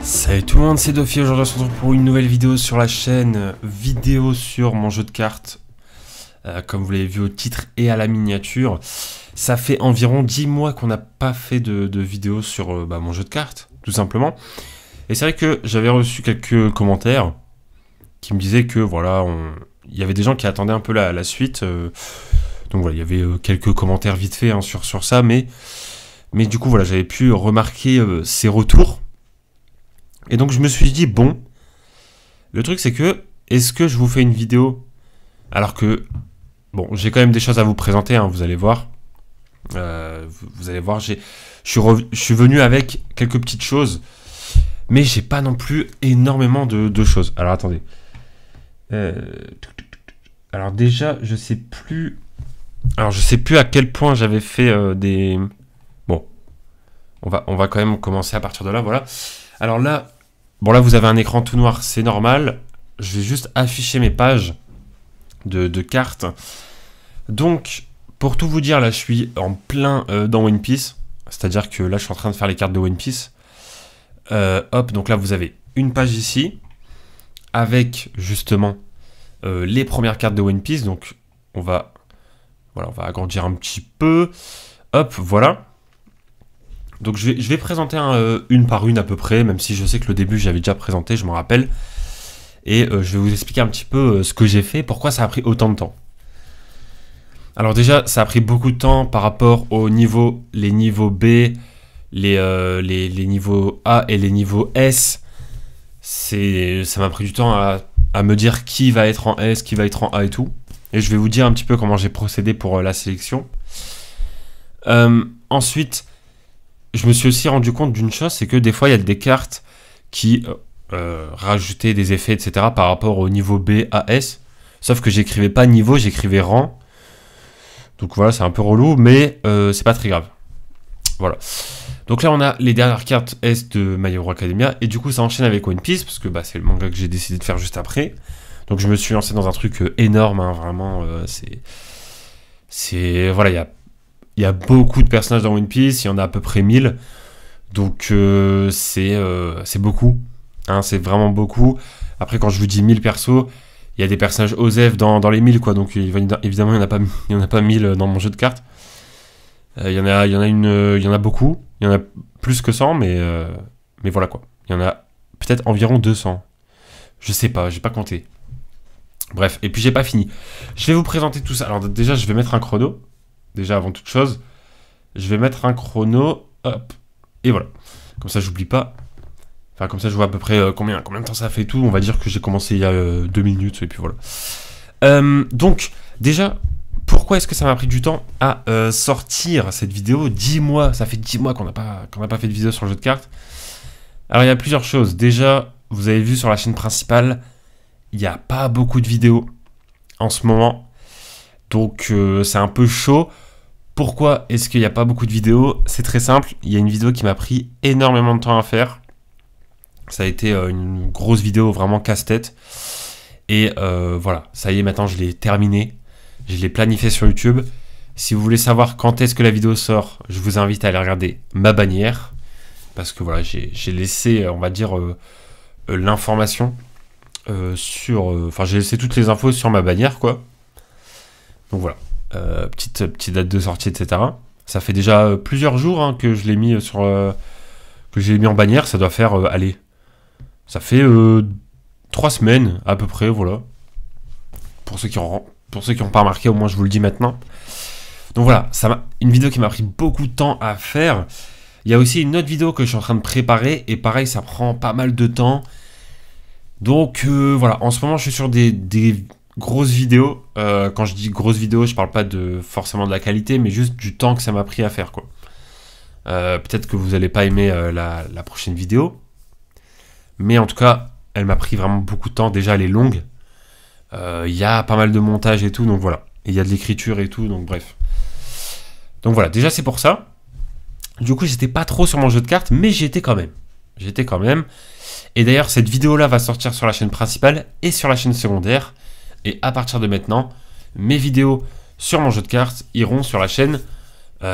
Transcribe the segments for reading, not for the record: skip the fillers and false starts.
Salut tout le monde, c'est Dofi. Aujourd'hui on se retrouve pour une nouvelle vidéo sur la chaîne, vidéo sur mon jeu de cartes. Comme vous l'avez vu au titre et à la miniature, ça fait environ 10 mois qu'on n'a pas fait de vidéo sur mon jeu de cartes, tout simplement. Et c'est vrai que j'avais reçu quelques commentaires qui me disaient que voilà, il y avait des gens qui attendaient un peu la suite. Donc voilà, il y avait quelques commentaires vite fait sur ça, mais du coup voilà, j'avais pu remarquer ces retours. Et donc je me suis dit, bon, le truc c'est que, est-ce que je vous fais une vidéo alors que, bon, j'ai quand même des choses à vous présenter, hein, vous allez voir. Vous allez voir, je suis venu avec quelques petites choses, mais j'ai pas non plus énormément de choses. Alors attendez. Alors déjà, je sais plus à quel point j'avais fait des... Bon, on va quand même commencer à partir de là, voilà. Alors là, bon là vous avez un écran tout noir, c'est normal. Je vais juste afficher mes pages de cartes. Donc, pour tout vous dire, là je suis en plein dans One Piece. C'est-à-dire que là je suis en train de faire les cartes de One Piece. Hop, donc là vous avez une page ici, avec justement les premières cartes de One Piece. Donc on va agrandir un petit peu. Hop, voilà. Donc je vais présenter une par une à peu près, même si je sais que le début j'avais déjà présenté, je m'en rappelle. Et je vais vous expliquer un petit peu ce que j'ai fait, pourquoi ça a pris autant de temps. Alors déjà, ça a pris beaucoup de temps par rapport aux niveaux, les niveaux B, les niveaux A et les niveaux S. Ça m'a pris du temps à me dire qui va être en S, qui va être en A et tout. Et je vais vous dire un petit peu comment j'ai procédé pour la sélection. Ensuite... je me suis aussi rendu compte d'une chose, c'est que des fois, il y a des cartes qui rajoutaient des effets, etc. par rapport au niveau B à S. Sauf que j'écrivais pas niveau, j'écrivais rang. Donc voilà, c'est un peu relou, mais c'est pas très grave. Voilà. Donc là, on a les dernières cartes S de My Hero Academia. Et du coup, ça enchaîne avec One Piece, parce que c'est le manga que j'ai décidé de faire juste après. Donc je me suis lancé dans un truc énorme, hein, vraiment. Voilà, il y a beaucoup de personnages dans One Piece, il y en a à peu près 1000. Donc c'est beaucoup. Hein, c'est vraiment beaucoup. Après, quand je vous dis 1000 persos, il y a des personnages OSEF dans les 1000, quoi. Donc évidemment, il n'y en a pas 1000 dans mon jeu de cartes. Il y en a beaucoup. Il y en a plus que 100, mais voilà, quoi. Il y en a peut-être environ 200. Je sais pas, j'ai pas compté. Bref, et puis j'ai pas fini. Je vais vous présenter tout ça. Alors déjà, je vais mettre un chrono. Déjà, avant toute chose, je vais mettre un chrono, hop, et voilà. Comme ça, j'oublie pas. Enfin, comme ça, je vois à peu près combien de temps ça fait tout. On va dire que j'ai commencé il y a 2 minutes, et puis voilà. Donc, déjà, pourquoi est-ce que ça m'a pris du temps à sortir cette vidéo? 10 mois, ça fait 10 mois qu'on n'a pas fait de vidéo sur le jeu de cartes. Alors, il y a plusieurs choses. Déjà, vous avez vu sur la chaîne principale, il n'y a pas beaucoup de vidéos en ce moment. Donc, c'est un peu chaud. Pourquoi est-ce qu'il n'y a pas beaucoup de vidéos? C'est très simple, il y a une vidéo qui m'a pris énormément de temps à faire. Ça a été une grosse vidéo vraiment casse-tête. Et voilà, ça y est, maintenant je l'ai terminé. Je l'ai planifié sur YouTube. Si vous voulez savoir quand est-ce que la vidéo sort, je vous invite à aller regarder ma bannière. Parce que voilà, j'ai laissé, on va dire, l'information sur... Enfin, j'ai laissé toutes les infos sur ma bannière, quoi. Donc voilà. Petite date de sortie, etc. Ça fait déjà plusieurs jours, hein, que je l'ai mis en bannière. Ça doit faire, allez, ça fait 3 semaines à peu près, voilà. Pour ceux qui n'ont pas remarqué, au moins je vous le dis maintenant. Donc voilà, une vidéo qui m'a pris beaucoup de temps à faire. Il y a aussi une autre vidéo que je suis en train de préparer, et pareil, ça prend pas mal de temps. Donc voilà, en ce moment je suis sur des grosses vidéos. Quand je dis grosses vidéos, je parle pas forcément de la qualité, mais juste du temps que ça m'a pris à faire, quoi. Peut-être que vous n'allez pas aimer la prochaine vidéo, mais en tout cas, elle m'a pris vraiment beaucoup de temps. Déjà, elle est longue. Il y a pas mal de montage et tout, donc voilà. Et il y a de l'écriture et tout, donc bref. Donc voilà, déjà c'est pour ça. Du coup, j'étais pas trop sur mon jeu de cartes, mais j'y étais quand même. Et d'ailleurs, cette vidéo-là va sortir sur la chaîne principale et sur la chaîne secondaire. Et à partir de maintenant, mes vidéos sur mon jeu de cartes iront sur la chaîne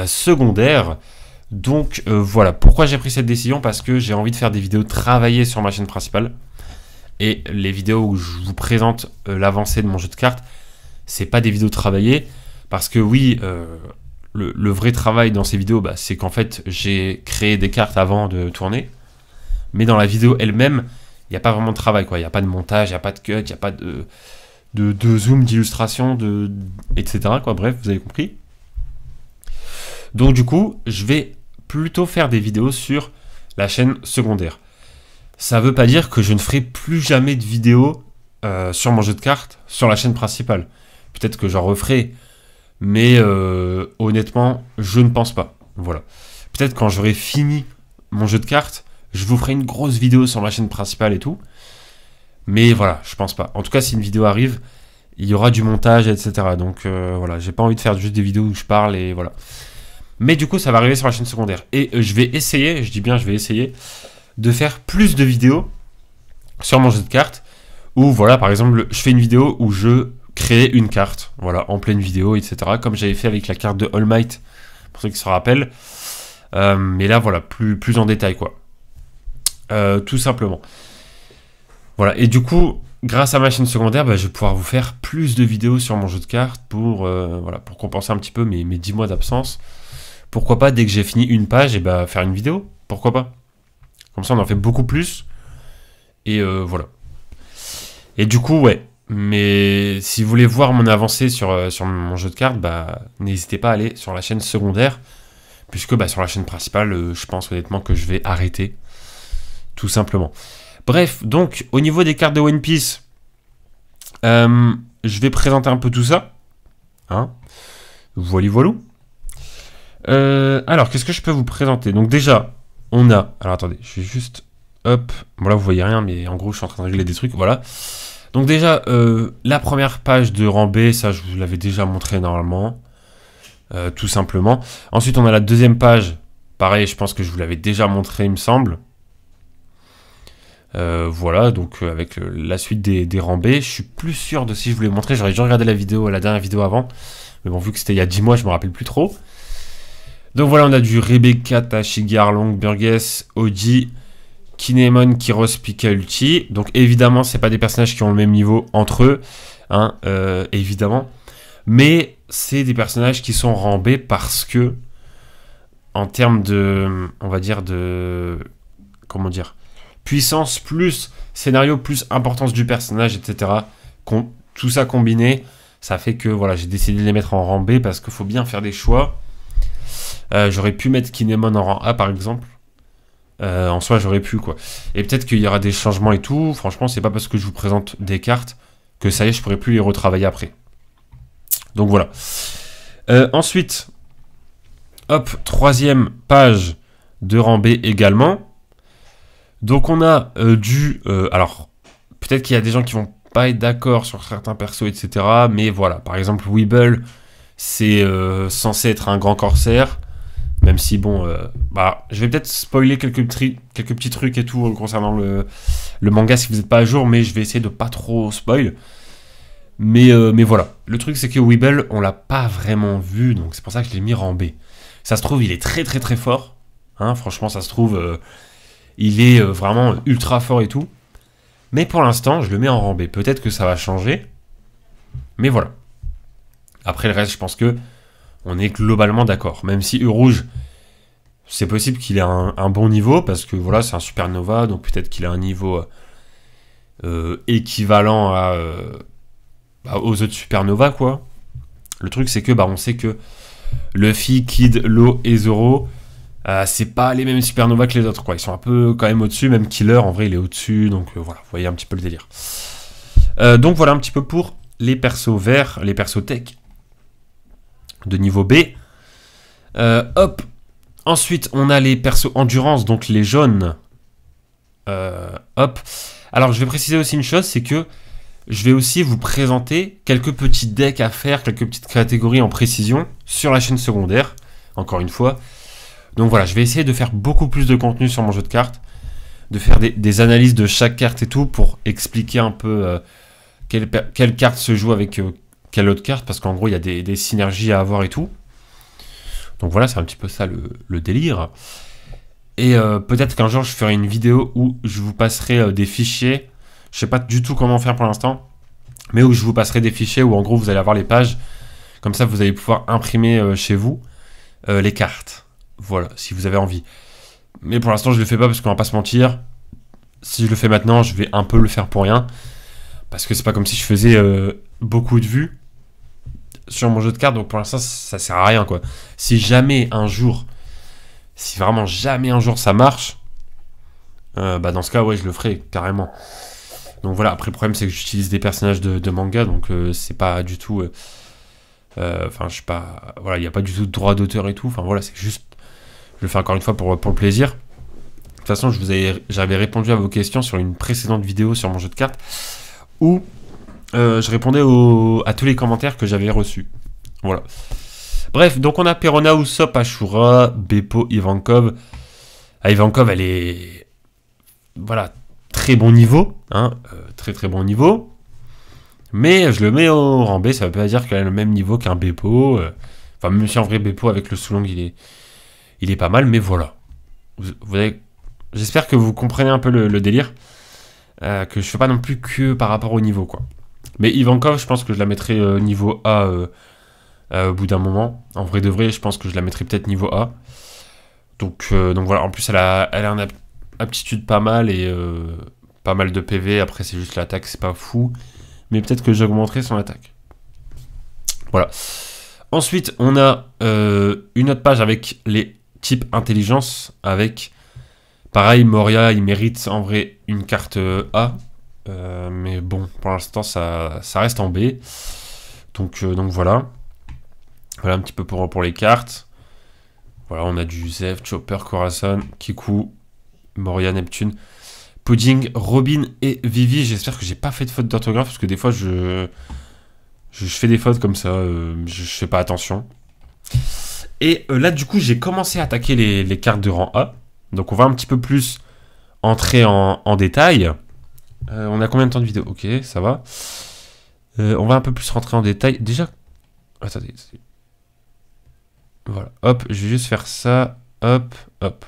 secondaire. Donc voilà, pourquoi j'ai pris cette décision? Parce que j'ai envie de faire des vidéos travaillées sur ma chaîne principale. Et les vidéos où je vous présente l'avancée de mon jeu de cartes, c'est pas des vidéos travaillées. Parce que oui, le vrai travail dans ces vidéos, bah, c'est qu'en fait, j'ai créé des cartes avant de tourner. Mais dans la vidéo elle-même, il n'y a pas vraiment de travail, quoi. Il n'y a pas de montage, il n'y a pas de cut, il n'y a pas de zoom, d'illustration, etc., quoi. Bref, vous avez compris. Donc du coup, je vais plutôt faire des vidéos sur la chaîne secondaire. Ça veut pas dire que je ne ferai plus jamais de vidéos sur mon jeu de cartes sur la chaîne principale. Peut-être que j'en referai, mais honnêtement, je ne pense pas. Voilà. Peut-être quand j'aurai fini mon jeu de cartes, je vous ferai une grosse vidéo sur ma chaîne principale et tout. Mais voilà, je pense pas. En tout cas, si une vidéo arrive, il y aura du montage, etc. Donc voilà, j'ai pas envie de faire juste des vidéos où je parle et voilà. Mais du coup, ça va arriver sur la chaîne secondaire. Et je vais essayer, je dis bien je vais essayer, de faire plus de vidéos sur mon jeu de cartes. Où voilà, par exemple, je fais une vidéo où je crée une carte. Voilà, en pleine vidéo, etc. Comme j'avais fait avec la carte de All Might, pour ceux qui se rappellent. Mais là, voilà, plus en détail, quoi. Tout simplement. Voilà, et du coup, grâce à ma chaîne secondaire, bah, je vais pouvoir vous faire plus de vidéos sur mon jeu de cartes pour compenser un petit peu mes 10 mois d'absence. Pourquoi pas, dès que j'ai fini une page, et bah, faire une vidéo? Pourquoi pas? Comme ça, on en fait beaucoup plus. Et voilà. Et du coup, ouais. Mais si vous voulez voir mon avancée sur mon jeu de cartes, bah, n'hésitez pas à aller sur la chaîne secondaire. Puisque bah, sur la chaîne principale, je pense honnêtement que je vais arrêter. Tout simplement. Bref, donc, au niveau des cartes de One Piece, je vais présenter un peu tout ça. Hein, voilà. Alors, qu'est-ce que je peux vous présenter? Donc déjà, on a... Alors, attendez, je vais juste... Hop. Bon, là, vous voyez rien, mais en gros, je suis en train de régler des trucs. Voilà. Donc déjà, la première page de rang B, ça, je vous l'avais déjà montré normalement. Tout simplement. Ensuite, on a la deuxième page. Pareil, je pense que je vous l'avais déjà montré, il me semble. Voilà, donc avec la suite des rangs B, je suis plus sûr de si je vous l'ai montré. J'aurais dû regarder la dernière vidéo avant. Mais bon, vu que c'était il y a 10 mois, je me rappelle plus trop. Donc voilà, on a du Rebecca, Tashigar, Long, Burgess, Oji, Kinemon, Kyros, Pika, Ulti. Donc évidemment, c'est pas des personnages qui ont le même niveau entre eux, hein, évidemment. Mais c'est des personnages qui sont rang B parce que, en termes de, on va dire comment dire, puissance plus scénario plus importance du personnage, etc. Tout ça combiné, ça fait que voilà, j'ai décidé de les mettre en rang B parce qu'il faut bien faire des choix. J'aurais pu mettre Kinemon en rang A par exemple. En soi, j'aurais pu quoi. Et peut-être qu'il y aura des changements et tout. Franchement, c'est pas parce que je vous présente des cartes que ça y est, je pourrais plus les retravailler après. Donc voilà. Ensuite, hop, troisième page de rang B également. Donc on a alors, peut-être qu'il y a des gens qui vont pas être d'accord sur certains persos, etc. Mais voilà, par exemple, Weeble, c'est censé être un grand corsaire. Même si, bon, je vais peut-être spoiler quelques petits trucs et tout concernant le manga si vous n'êtes pas à jour, mais je vais essayer de pas trop spoil. Mais voilà, le truc c'est que Weeble, on l'a pas vraiment vu, donc c'est pour ça que je l'ai mis en B. Ça se trouve, il est très très très fort. Hein, franchement, ça se trouve, il est vraiment ultra fort et tout. Mais pour l'instant, je le mets en rang B. Peut-être que ça va changer. Mais voilà. Après le reste, je pense que on est globalement d'accord. Même si E-Rouge, c'est possible qu'il ait un bon niveau, parce que voilà, c'est un supernova, donc peut-être qu'il a un niveau équivalent aux autres supernova, quoi. Le truc, c'est que on sait que Luffy, Kid, Law et Zoro, c'est pas les mêmes supernovas que les autres, quoi. Ils sont un peu quand même au-dessus, même Killer, en vrai, il est au-dessus, donc voilà, vous voyez un petit peu le délire. Donc voilà un petit peu pour les persos verts, les persos tech de niveau B. Hop. Ensuite, on a les persos endurance, donc les jaunes. Hop. Alors, je vais préciser aussi une chose, c'est que je vais aussi vous présenter quelques petits decks à faire, quelques petites catégories en précision sur la chaîne secondaire, encore une fois. Donc voilà, je vais essayer de faire beaucoup plus de contenu sur mon jeu de cartes, de faire des analyses de chaque carte et tout, pour expliquer un peu quelle carte se joue avec quelle autre carte, parce qu'en gros, il y a des synergies à avoir et tout. Donc voilà, c'est un petit peu ça le délire. Et peut-être qu'un jour je ferai une vidéo où je vous passerai des fichiers. Je sais pas du tout comment faire pour l'instant, mais où je vous passerai des fichiers où en gros vous allez avoir les pages. Comme ça vous allez pouvoir imprimer chez vous les cartes. Voilà, si vous avez envie. Mais pour l'instant je le fais pas parce qu'on va pas se mentir. Si je le fais maintenant, je vais un peu le faire pour rien. Parce que c'est pas comme si je faisais beaucoup de vues sur mon jeu de cartes. Donc pour l'instant ça sert à rien quoi. Si jamais un jour, si vraiment jamais un jour ça marche, bah dans ce cas ouais je le ferai carrément. Donc voilà, après le problème c'est que j'utilise des personnages de manga. Donc c'est pas du tout... Enfin je sais pas... Voilà, il n'y a pas du tout de droit d'auteur et tout. Enfin voilà, c'est juste... Je le fais encore une fois pour le plaisir. De toute façon, j'avais répondu à vos questions sur une précédente vidéo sur mon jeu de cartes où je répondais à tous les commentaires que j'avais reçus. Voilà. Bref, donc on a Perona, Usopp, Ashura, Beppo, Ivankov. Ivankov, elle est... Voilà, très bon niveau. Hein, très très bon niveau. Mais je le mets au rang B, ça veut pas dire qu'elle a le même niveau qu'un Beppo. Enfin, même si en vrai, Beppo avec le Soulong, il est pas mal, mais voilà. Vous avez... J'espère que vous comprenez un peu le délire. Que je fais pas non plus que par rapport au niveau, quoi. Mais Ivankov, je pense que je la mettrai niveau A au bout d'un moment. En vrai de vrai, je pense que je la mettrai peut-être niveau A. Donc voilà, en plus, elle a une aptitude pas mal et pas mal de PV. Après, c'est juste l'attaque, c'est pas fou. Mais peut-être que j'augmenterai son attaque. Voilà. Ensuite, on a une autre page avec les types intelligence avec... Pareil, Moria, il mérite en vrai une carte A. Mais bon, pour l'instant, ça reste en B. Donc voilà. Voilà un petit peu pour les cartes. Voilà, on a du Zef, Chopper, Corazon, Kiku, Moria, Neptune, Pudding, Robin et Vivi. J'espère que j'ai pas fait de faute d'orthographe parce que des fois, je fais des fautes comme ça. Je fais pas attention. Et là, du coup, j'ai commencé à attaquer les cartes de rang A. Donc on va un petit peu plus entrer en détail. On a combien de temps de vidéo? Ok, ça va. On va un peu plus rentrer en détail. Déjà... Attendez. Voilà. Hop, je vais juste faire ça. Hop, hop.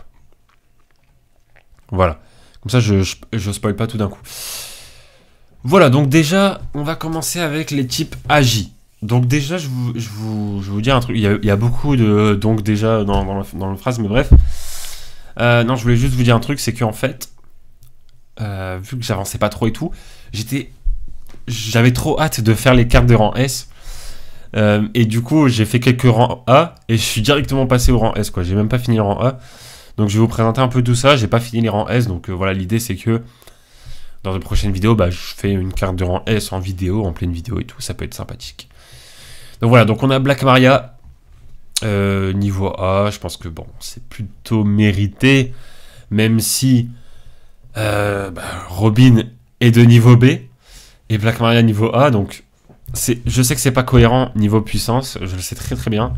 Voilà. Comme ça, je spoil pas tout d'un coup. Voilà, donc déjà, on va commencer avec les types agi. Donc déjà, je vous dis un truc. Il y a beaucoup de... Donc déjà dans la phrase, mais bref... non, je voulais juste vous dire un truc, c'est qu'en fait, vu que j'avançais pas trop et tout, j'avais trop hâte de faire les cartes de rang S. Et du coup, j'ai fait quelques rangs A et je suis directement passé au rang S, quoi. J'ai même pas fini le rang A. Donc je vais vous présenter un peu tout ça. J'ai pas fini les rangs S, donc voilà, l'idée c'est que dans de prochaines vidéos, bah, je fais une carte de rang S en vidéo, en pleine vidéo et tout. Ça peut être sympathique. Donc voilà, donc on a Black Maria. Niveau A, je pense que bon, c'est plutôt mérité, même si Robin est de niveau B et Black Maria niveau A, donc je sais que c'est pas cohérent niveau puissance, je le sais très très bien,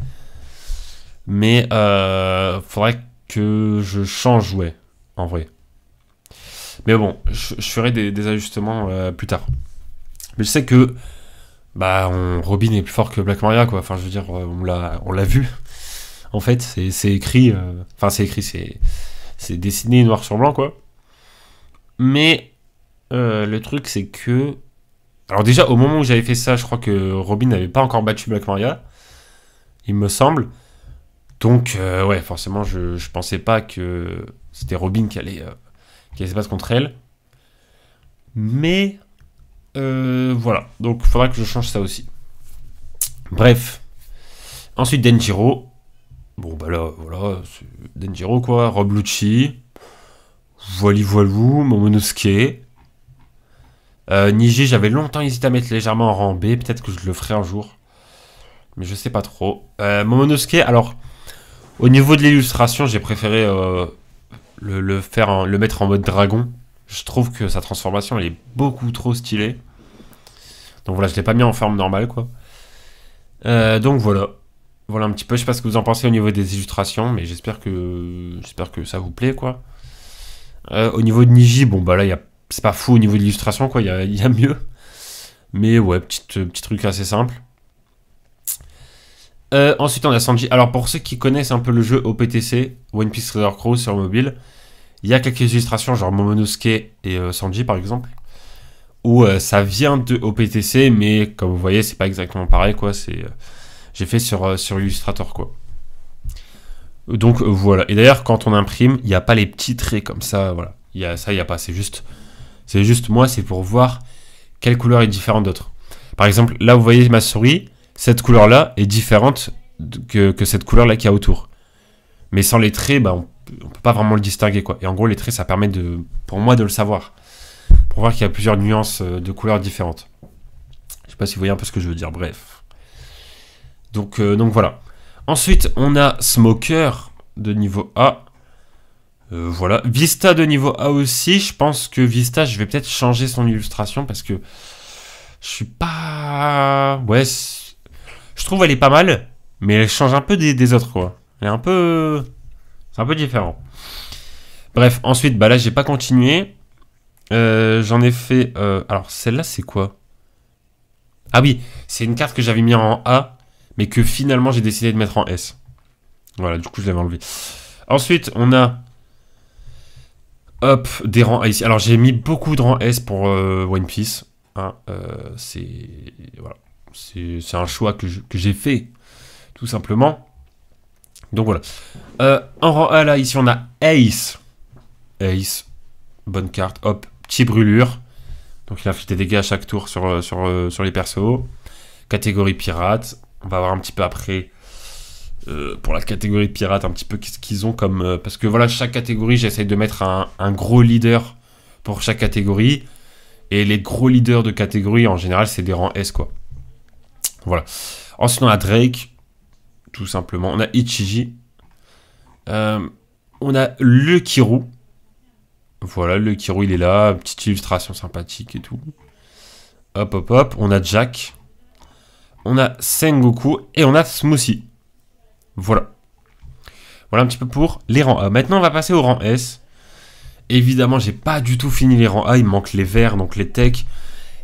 mais faudrait que je change, ouais, en vrai. Mais bon, je ferai des ajustements plus tard. Mais je sais que Robin est plus fort que Black Maria, quoi. Enfin, je veux dire, on l'a vu. En fait, c'est écrit... Enfin, c'est écrit, c'est dessiné noir sur blanc, quoi. Mais le truc, c'est que... Alors déjà, au moment où j'avais fait ça, je crois que Robin n'avait pas encore battu Black Maria. Il me semble. Donc, ouais, forcément, je pensais pas que c'était Robin qui allait se battre contre elle. Mais... voilà, donc il faudra que je change ça aussi. Bref. Ensuite Denjiro. Bon bah là, voilà, c'est Denjiro quoi. Rob Lucci. Voilou, Momonosuke. Niji, j'avais longtemps hésité à mettre légèrement en rang B. Peut-être que je le ferai un jour. Mais je sais pas trop. Momonosuke, alors, au niveau de l'illustration, j'ai préféré le mettre en mode dragon. Je trouve que sa transformation elle est beaucoup trop stylée. Donc voilà, je l'ai pas mis en forme normale, quoi. Donc voilà. Voilà un petit peu, je sais pas ce que vous en pensez au niveau des illustrations, mais j'espère que ça vous plaît, quoi. Au niveau de Niji, bon bah là, c'est pas fou au niveau de l'illustration, quoi, il y a mieux. Mais ouais, petit truc assez simple. Ensuite, on a Sanji. Alors, pour ceux qui connaissent un peu le jeu OPTC, One Piece Treasure Cruise sur mobile, il y a quelques illustrations, genre Momonosuke et Sanji, par exemple, où ça vient de OPTC, mais comme vous voyez, c'est pas exactement pareil, quoi. J'ai fait sur Illustrator, quoi. Donc, voilà. Et d'ailleurs, quand on imprime, il n'y a pas les petits traits comme ça, voilà. Il y a pas. C'est juste moi, c'est pour voir quelle couleur est différente d'autres. Par exemple, là, vous voyez ma souris, cette couleur-là est différente que cette couleur-là qu'il y a autour. Mais sans les traits, bah, on peut pas vraiment le distinguer, quoi. Et en gros, les traits, ça permet pour moi de le savoir. Pour voir qu'il y a plusieurs nuances de couleurs différentes. Je sais pas si vous voyez un peu ce que je veux dire, bref. Donc voilà. Ensuite, on a Smoker de niveau A. Voilà. Vista de niveau A aussi. Je pense que Vista, je vais peut-être changer son illustration parce que je suis pas... Ouais, je trouve elle est pas mal, mais elle change un peu des autres, quoi. Elle est un peu... C'est un peu différent. Bref, ensuite, bah là, j'ai pas continué. J'en ai fait... alors, celle-là, c'est quoi? Ah oui, c'est une carte que j'avais mis en A, mais que finalement, j'ai décidé de mettre en S. Voilà, du coup, je l'avais enlevé. Ensuite, on a... Hop, des rangs A ici. Alors, j'ai mis beaucoup de rangs S pour One Piece. Hein, voilà. C'est un choix que j'ai fait, tout simplement. Donc voilà. En rang A, là, ici, on a Ace. Ace. Bonne carte. Hop, petit brûlure. Donc il inflige des dégâts à chaque tour sur les persos. Catégorie pirate. On va voir un petit peu après, pour la catégorie pirate, un petit peu qu'est-ce qu'ils ont comme... parce que voilà, chaque catégorie, j'essaye de mettre un gros leader pour chaque catégorie. Et les gros leaders de catégorie, en général, c'est des rangs S, quoi. Voilà. Ensuite, on a Drake, tout simplement. On a Ichiji. On a le Kiru. Voilà, le Kiru, il est là. Petite illustration sympathique et tout. Hop, hop, hop. On a Jack. On a Sengoku. Et on a Smoothie. Voilà. Voilà un petit peu pour les rangs A. Maintenant, on va passer au rang S. Évidemment, j'ai pas du tout fini les rangs A. Il me manque les verts, donc les tech.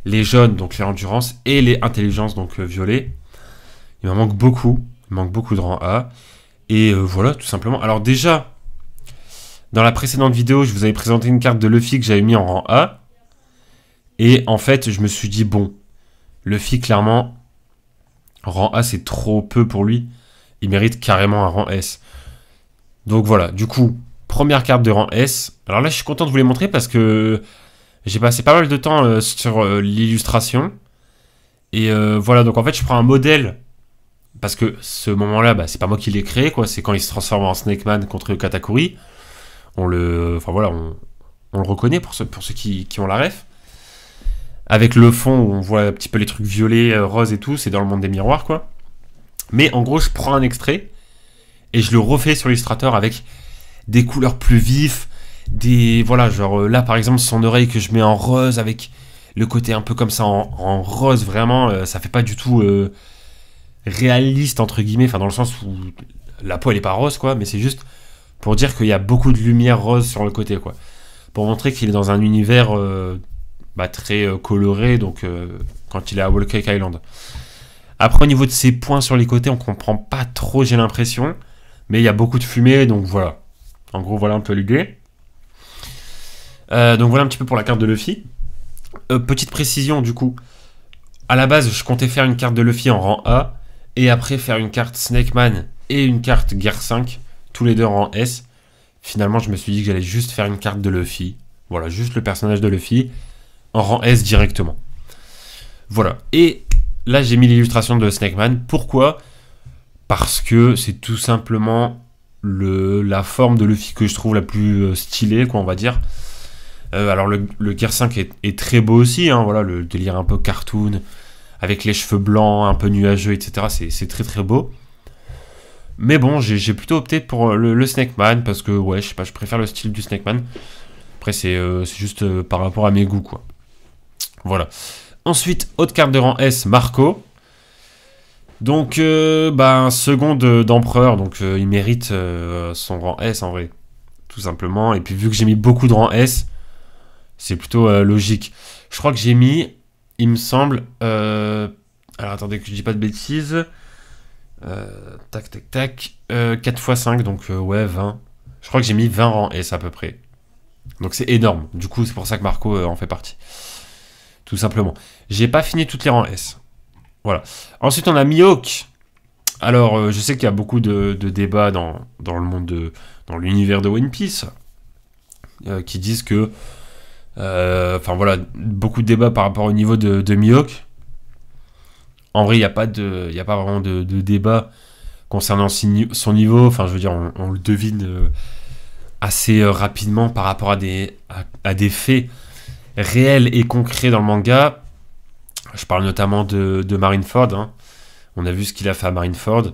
Les jaunes, donc les endurance. Et les intelligences, donc violet. Il m'en manque beaucoup. Il manque beaucoup de rangs A. Et voilà, tout simplement. Alors déjà, dans la précédente vidéo, je vous avais présenté une carte de Luffy que j'avais mis en rang A. Et en fait, je me suis dit, bon, Luffy, clairement, rang A, c'est trop peu pour lui. Il mérite carrément un rang S. Donc voilà, du coup, première carte de rang S. Alors là, je suis content de vous les montrer parce que j'ai passé pas mal de temps sur l'illustration. Et voilà, donc en fait, je prends un modèle. Parce que ce moment-là, bah, c'est pas moi qui l'ai créé, quoi. C'est quand il se transforme en Snake Man contre Katakuri. Enfin voilà, on le reconnaît pour ceux qui ont la ref. Avec le fond où on voit un petit peu les trucs violets, roses et tout, c'est dans le monde des miroirs, quoi. Mais en gros, je prends un extrait et je le refais sur Illustrator avec des couleurs plus vives, voilà, genre là par exemple, son oreille que je mets en rose avec le côté un peu comme ça en rose, vraiment, ça fait pas du tout réaliste entre guillemets, enfin dans le sens où la peau elle est pas rose, quoi, mais c'est juste pour dire qu'il y a beaucoup de lumière rose sur le côté, quoi. Pour montrer qu'il est dans un univers très coloré, donc quand il est à Whole Cake Island. Après, au niveau de ses points sur les côtés, on comprend pas trop, j'ai l'impression. Mais il y a beaucoup de fumée, donc voilà. En gros, voilà un peu l'idée. Donc voilà un petit peu pour la carte de Luffy. Petite précision, du coup. À la base, je comptais faire une carte de Luffy en rang A. Et après, faire une carte Snake Man et une carte Guerre 5. Tous les deux en rang S. Finalement, je me suis dit que j'allais juste faire une carte de Luffy. Voilà, juste le personnage de Luffy. En rang S directement. Voilà. Et là, j'ai mis l'illustration de Snake Man. Pourquoi ? Parce que c'est tout simplement la forme de Luffy que je trouve la plus stylée, quoi, on va dire. Alors, le Gear 5 est très beau aussi, hein, voilà, le délire un peu cartoon, avec les cheveux blancs, un peu nuageux, etc. C'est très très beau. Mais bon, j'ai plutôt opté pour le Snake Man, parce que, ouais, je sais pas, je préfère le style du Snake Man. Après, c'est juste par rapport à mes goûts, quoi. Voilà. Ensuite, autre carte de rang S, Marco. Donc, second d'empereur, donc il mérite son rang S en vrai, tout simplement. Et puis vu que j'ai mis beaucoup de rang S, c'est plutôt logique. Je crois que j'ai mis, il me semble, alors attendez que je dis pas de bêtises, Tac, tac, tac. 4 x 5, donc ouais, 20. Je crois que j'ai mis 20 rangs S à peu près. Donc c'est énorme. Du coup, c'est pour ça que Marco en fait partie. Tout simplement. J'ai pas fini toutes les rangs S. Voilà. Ensuite, on a Mihawk. Alors, je sais qu'il y a beaucoup de débats dans le monde dans l'univers de One Piece qui disent que... Enfin voilà, beaucoup de débats par rapport au niveau de Mihawk. En vrai, il n'y a pas vraiment de débat concernant son niveau. Enfin, je veux dire, on le devine assez rapidement par rapport à des faits réels et concrets dans le manga. Je parle notamment de Marineford. Hein. On a vu ce qu'il a fait à Marineford.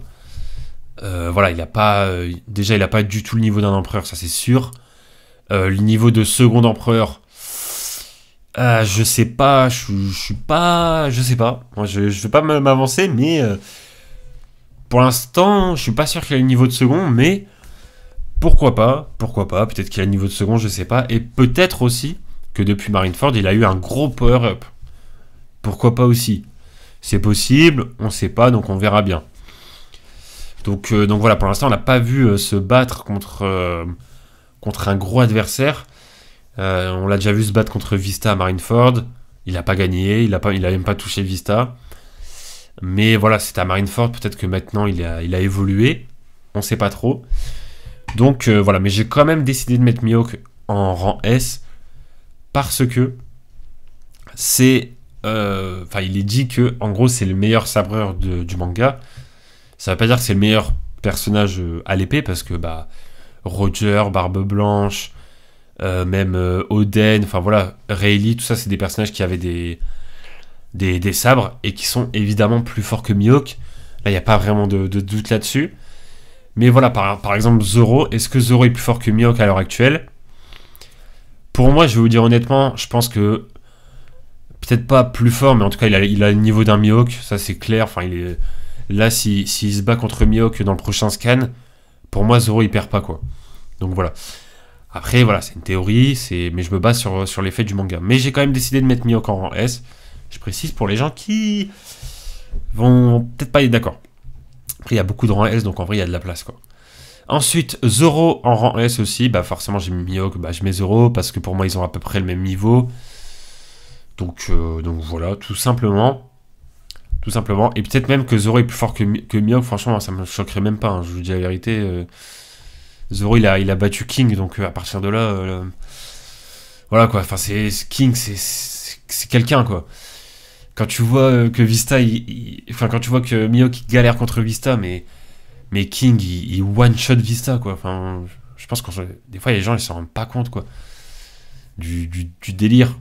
Voilà, il n'a pas... déjà, il n'a pas du tout le niveau d'un empereur, ça c'est sûr. Le niveau de second empereur... je sais pas, je suis pas... Je sais pas. Moi, je vais pas m'avancer, mais... pour l'instant, je suis pas sûr qu'il a le niveau de second, mais... Pourquoi pas, peut-être qu'il a le niveau de second, je sais pas. Et peut-être aussi que depuis Marineford, il a eu un gros power-up. Pourquoi pas aussi? C'est possible, on sait pas, donc on verra bien. Donc voilà, pour l'instant, on n'a pas vu se battre contre un gros adversaire. On l'a déjà vu se battre contre Vista à Marineford. Il n'a pas gagné, il a même pas touché Vista. Mais voilà, c'était à Marineford, peut-être que maintenant il a évolué. On sait pas trop. Donc voilà, mais j'ai quand même décidé de mettre Mihawk en rang S parce que c'est... Enfin, il est dit que, en gros, c'est le meilleur sabreur du manga. Ça veut pas dire que c'est le meilleur personnage à l'épée, parce que, bah, Roger, Barbe Blanche, même Oden, enfin voilà, Rayleigh, tout ça, c'est des personnages qui avaient des sabres, et qui sont évidemment plus forts que Mihawk. Là, il n'y a pas vraiment de doute là-dessus. Mais voilà, par exemple, Zoro, est-ce que Zoro est plus fort que Mihawk à l'heure actuelle? Pour moi, je vais vous dire honnêtement, je pense que peut-être pas plus fort, mais en tout cas, il a le niveau d'un Mihawk, ça c'est clair. Enfin, là, s'il se bat contre Mihawk dans le prochain scan, pour moi, Zoro, il perd pas, quoi. Donc voilà. Après, voilà, c'est une théorie, mais je me base sur les faits du manga. Mais j'ai quand même décidé de mettre Mihawk en rang S. Je précise pour les gens qui vont peut-être pas être d'accord. Après, il y a beaucoup de rangs S, donc en vrai, il y a de la place, quoi. Ensuite, Zoro en rang S aussi. Bah forcément, j'ai mis Mihawk, bah je mets Zoro, parce que pour moi, ils ont à peu près le même niveau. Donc voilà, tout simplement. Tout simplement. Et peut-être même que Zoro est plus fort que Mihawk. Franchement, ça me choquerait même pas. Hein. Je vous dis la vérité. Zoro, il a battu King. Donc à partir de là... voilà quoi. Enfin, King, c'est quelqu'un quoi. Quand tu vois que Vista... Enfin, quand tu vois que Mihawk il galère contre Vista, mais King, il one-shot Vista quoi. Enfin, je pense que des fois, les gens, ils s'en rendent pas compte quoi. Du délire.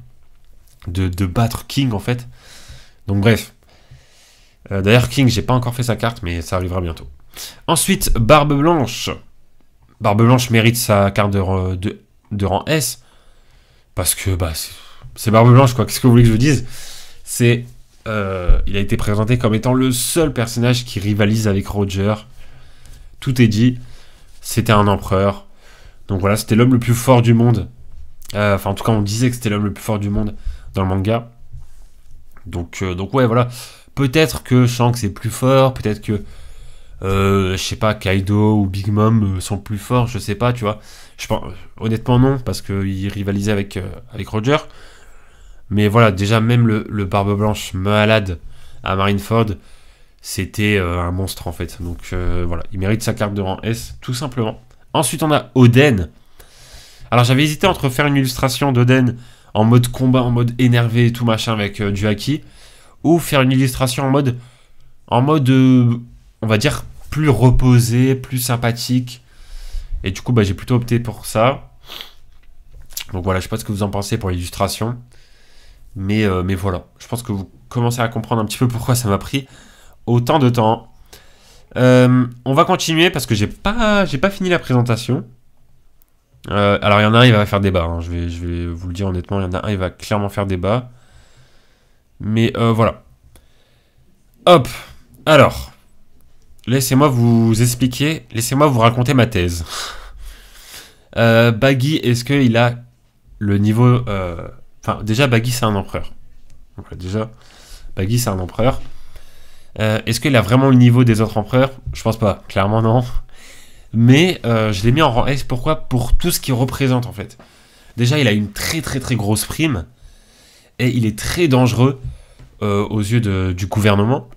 De battre King en fait. Donc bref. D'ailleurs King, j'ai pas encore fait sa carte, mais ça arrivera bientôt. Ensuite, Barbe Blanche. Barbe Blanche mérite sa carte de rang S. Parce que bah c'est Barbe Blanche quoi. Qu'est-ce que vous voulez que je vous dise? Il a été présenté comme étant le seul personnage qui rivalise avec Roger. Tout est dit. C'était un empereur. Donc voilà, c'était l'homme le plus fort du monde. Enfin en tout cas on disait que c'était l'homme le plus fort du monde dans le manga. Donc ouais, voilà. Peut-être que Shanks est plus fort, peut-être que, je sais pas, Kaido ou Big Mom sont plus forts, je sais pas, tu vois. Je pense, honnêtement, non, parce qu'il rivalisait avec Roger. Mais voilà, déjà, même le Barbe Blanche malade à Marineford, c'était un monstre, en fait. Donc voilà, il mérite sa carte de rang S, tout simplement. Ensuite, on a Oden. Alors, j'avais hésité entre faire une illustration d'Oden en mode combat, en mode énervé et tout machin avec du haki, ou faire une illustration en mode on va dire, plus reposé, plus sympathique. Et du coup, bah, j'ai plutôt opté pour ça. Donc voilà, je sais pas ce que vous en pensez pour l'illustration. Mais voilà, je pense que vous commencez à comprendre un petit peu pourquoi ça m'a pris autant de temps. On va continuer parce que j'ai pas fini la présentation. Alors il y en a un, il va faire débat. Hein. Je vais vous le dire honnêtement, il y en a un, il va clairement faire débat. Mais voilà. Hop. Alors, laissez-moi vous expliquer, laissez-moi vous raconter ma thèse. Baggy, est-ce qu'il a le niveau... Enfin, déjà, Baggy, c'est un empereur. Donc, déjà, Baggy, c'est un empereur. Est-ce qu'il a vraiment le niveau des autres empereurs? Je pense pas, clairement non. Mais je l'ai mis en rang S, pourquoi? Pour tout ce qu'il représente en fait. Déjà, il a une très très très grosse prime, et il est très dangereux aux yeux du gouvernement.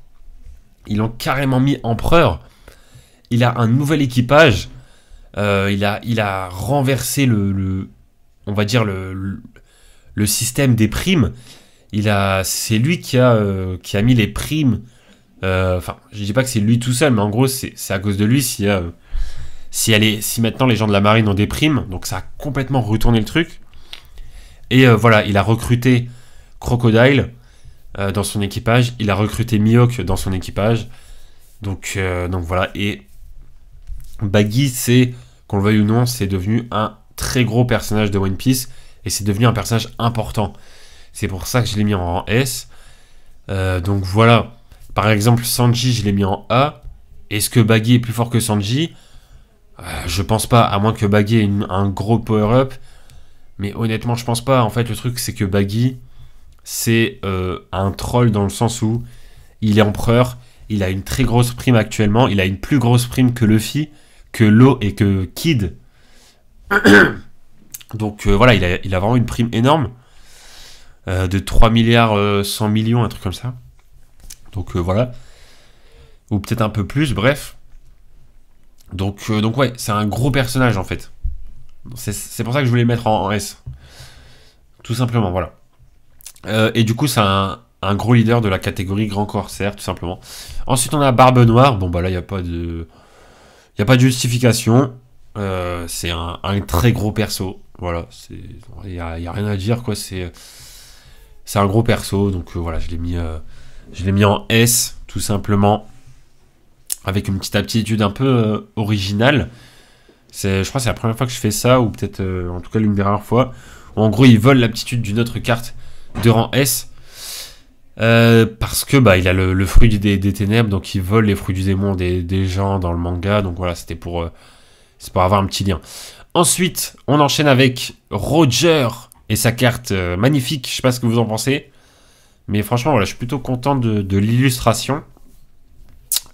Ils l'ont carrément mis empereur. Il a un nouvel équipage. Il a renversé on va dire le système des primes. C'est lui qui a mis les primes. Enfin, je dis pas que c'est lui tout seul, mais en gros, c'est à cause de lui si maintenant les gens de la marine ont des primes. Donc ça a complètement retourné le truc. Et voilà, il a recruté Crocodile dans son équipage. Il a recruté Mihawk dans son équipage. Donc voilà. Et Baggy, qu'on le veuille ou non, c'est devenu un très gros personnage de One Piece. Et c'est devenu un personnage important. C'est pour ça que je l'ai mis en rang S. Donc voilà. Par exemple, Sanji, je l'ai mis en A. Est-ce que Baggy est plus fort que Sanji? Je pense pas, à moins que Baggy ait un gros power-up. Mais honnêtement, je pense pas. En fait, le truc, c'est que Baggy, c'est un troll dans le sens où il est empereur. Il a une très grosse prime actuellement. Il a une plus grosse prime que Luffy, que Law et que Kid. Donc voilà, il a vraiment une prime énorme. De 3 milliards 100 millions, un truc comme ça. Donc voilà. Ou peut-être un peu plus, bref. Donc ouais, c'est un gros personnage en fait. C'est pour ça que je voulais le mettre en S. Tout simplement, voilà. Et du coup, c'est un gros leader de la catégorie Grand Corsaire, tout simplement. Ensuite, on a Barbe Noire. Bon, bah là, il n'y a pas de justification. C'est un très gros perso. Voilà, il n'y a rien à dire, quoi. C'est un gros perso. Donc voilà, je l'ai mis en S, tout simplement. Avec une petite aptitude un peu originale. Je crois que c'est la première fois que je fais ça, ou peut-être en tout cas l'une des rares fois. Où en gros, il vole l'aptitude d'une autre carte de rang S. Parce que bah, il a le fruit des ténèbres, donc il vole les fruits du démon des gens dans le manga. Donc voilà, c'est pour avoir un petit lien. Ensuite, on enchaîne avec Roger et sa carte magnifique. Je sais pas ce que vous en pensez. Mais franchement, voilà, je suis plutôt content de l'illustration.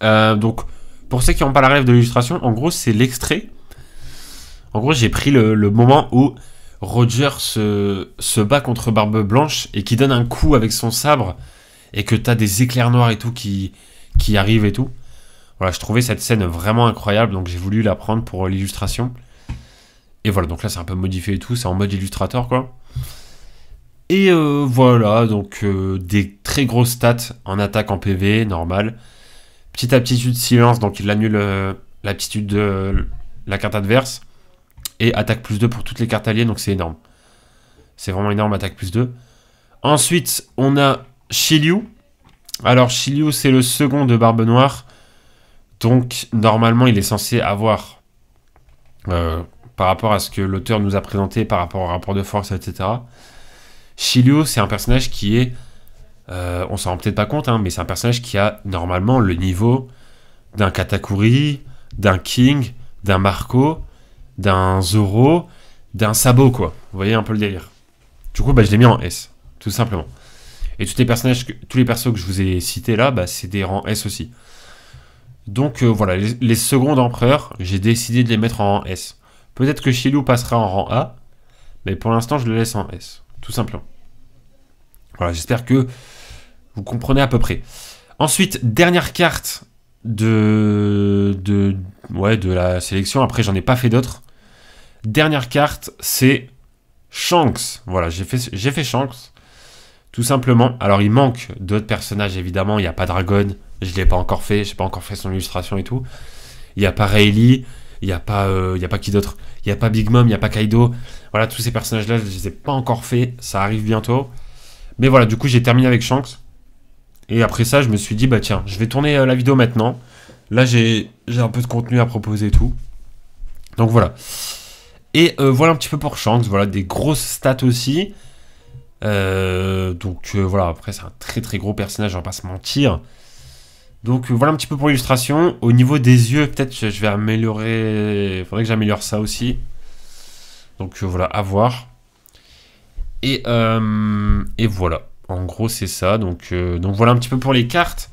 Donc, pour ceux qui n'ont pas la rêve de l'illustration, en gros, c'est l'extrait. En gros, j'ai pris le moment où Roger se bat contre Barbe Blanche et qui donne un coup avec son sabre et que t'as des éclairs noirs et tout qui arrivent et tout. Voilà, je trouvais cette scène vraiment incroyable, donc j'ai voulu la prendre pour l'illustration. Et voilà, donc là, c'est un peu modifié et tout, c'est en mode illustrator, quoi. Et voilà, donc des très grosses stats en attaque en PV, normal. Petite aptitude silence, donc il annule l'aptitude de la carte adverse. Et attaque plus 2 pour toutes les cartes alliées, donc c'est énorme. C'est vraiment énorme, attaque plus 2. Ensuite, on a Shiryu. Alors, Shiryu, c'est le second de Barbe Noire. Donc, normalement, il est censé avoir, par rapport à ce que l'auteur nous a présenté, par rapport au rapport de force, etc. Shiryu, c'est un personnage qui est... on s'en rend peut-être pas compte, hein, mais c'est un personnage qui a normalement le niveau d'un Katakuri, d'un King, d'un Marco, d'un Zoro, d'un Sabo, quoi. Vous voyez un peu le délire. Du coup, bah, je l'ai mis en S, tout simplement. Et tous les persos que je vous ai cités là, bah, c'est des rangs S aussi. Donc voilà, les secondes empereurs, j'ai décidé de les mettre en rang S. Peut-être que Shiryu passera en rang A, mais pour l'instant, je le laisse en S, tout simplement. Voilà, j'espère que vous comprenez à peu près. Ensuite, dernière carte de la sélection. Après, j'en ai pas fait d'autres. Dernière carte, c'est Shanks. Voilà, j'ai fait Shanks. Tout simplement. Alors, il manque d'autres personnages, évidemment. Il n'y a pas Dragon. Je l'ai pas encore fait. J'ai pas encore fait son illustration et tout. Il n'y a pas Rayleigh. Il n'y a pas qui d'autre. Il n'y a pas Big Mom. Il n'y a pas Kaido. Voilà, tous ces personnages-là, je les ai pas encore fait. Ça arrive bientôt. Mais voilà, du coup, j'ai terminé avec Shanks. Et après ça, je me suis dit, bah tiens, je vais tourner la vidéo maintenant. Là, j'ai un peu de contenu à proposer et tout. Donc voilà. Et voilà un petit peu pour Shanks. Voilà, des grosses stats aussi. Donc voilà, après, c'est un très très gros personnage, on va pas se mentir. Donc voilà un petit peu pour l'illustration. Au niveau des yeux, peut-être je vais améliorer. Il faudrait que j'améliore ça aussi. Donc voilà, à voir. Et voilà. En gros, c'est ça. Donc voilà un petit peu pour les cartes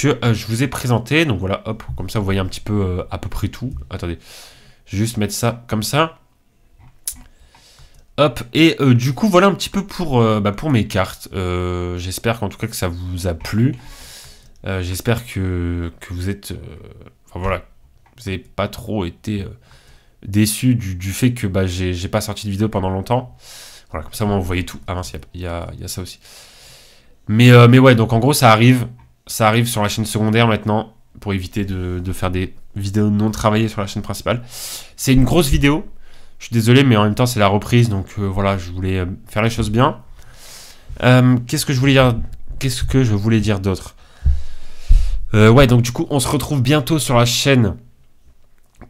que je vous ai présenté. Donc voilà, hop, comme ça vous voyez un petit peu à peu près tout. Attendez, je vais juste mettre ça comme ça. Hop, et du coup voilà un petit peu pour mes cartes. J'espère qu'en tout cas que ça vous a plu. J'espère que vous êtes... enfin voilà, vous n'avez pas trop été déçus du fait que j'ai pas sorti de vidéo pendant longtemps. Voilà, comme ça moi vous voyez tout. Ah mince, il y a ça aussi. Mais ouais, donc en gros ça arrive. Ça arrive sur la chaîne secondaire maintenant, pour éviter de faire des vidéos non travaillées sur la chaîne principale. C'est une grosse vidéo. Je suis désolé, mais en même temps, c'est la reprise, donc voilà, je voulais faire les choses bien. Qu'est-ce que je voulais dire d'autre? Ouais, donc du coup, on se retrouve bientôt sur la chaîne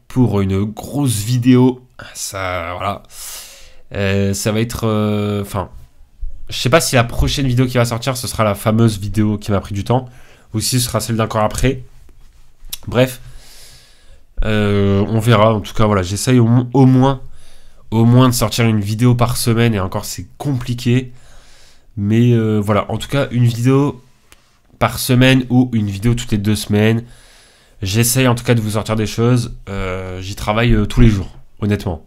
pour une grosse vidéo. Ça, voilà. Ça va être... Enfin, je sais pas si la prochaine vidéo qui va sortir, ce sera la fameuse vidéo qui m'a pris du temps, ou si ce sera celle d'encore après. Bref, on verra. En tout cas, voilà, j'essaye au moins de sortir une vidéo par semaine, et encore c'est compliqué, mais voilà, en tout cas une vidéo par semaine ou une vidéo toutes les 2 semaines, j'essaye en tout cas de vous sortir des choses. J'y travaille tous les jours, honnêtement,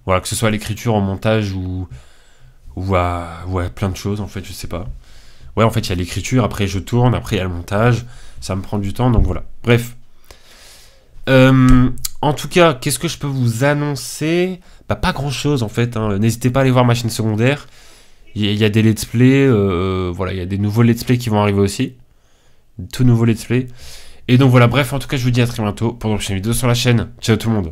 voilà, que ce soit à l'écriture, au montage ou à plein de choses en fait, je sais pas. Ouais, en fait il y a l'écriture, après je tourne, après il y a le montage, ça me prend du temps, donc voilà, bref. En tout cas, qu'est-ce que je peux vous annoncer? Pas grand chose en fait, hein. N'hésitez pas à aller voir ma chaîne secondaire. Il y a des let's play, voilà, il y a des nouveaux let's play qui vont arriver aussi. Tout nouveaux let's play. Et donc voilà, bref, en tout cas, je vous dis à très bientôt pour une prochaine vidéo sur la chaîne. Ciao tout le monde.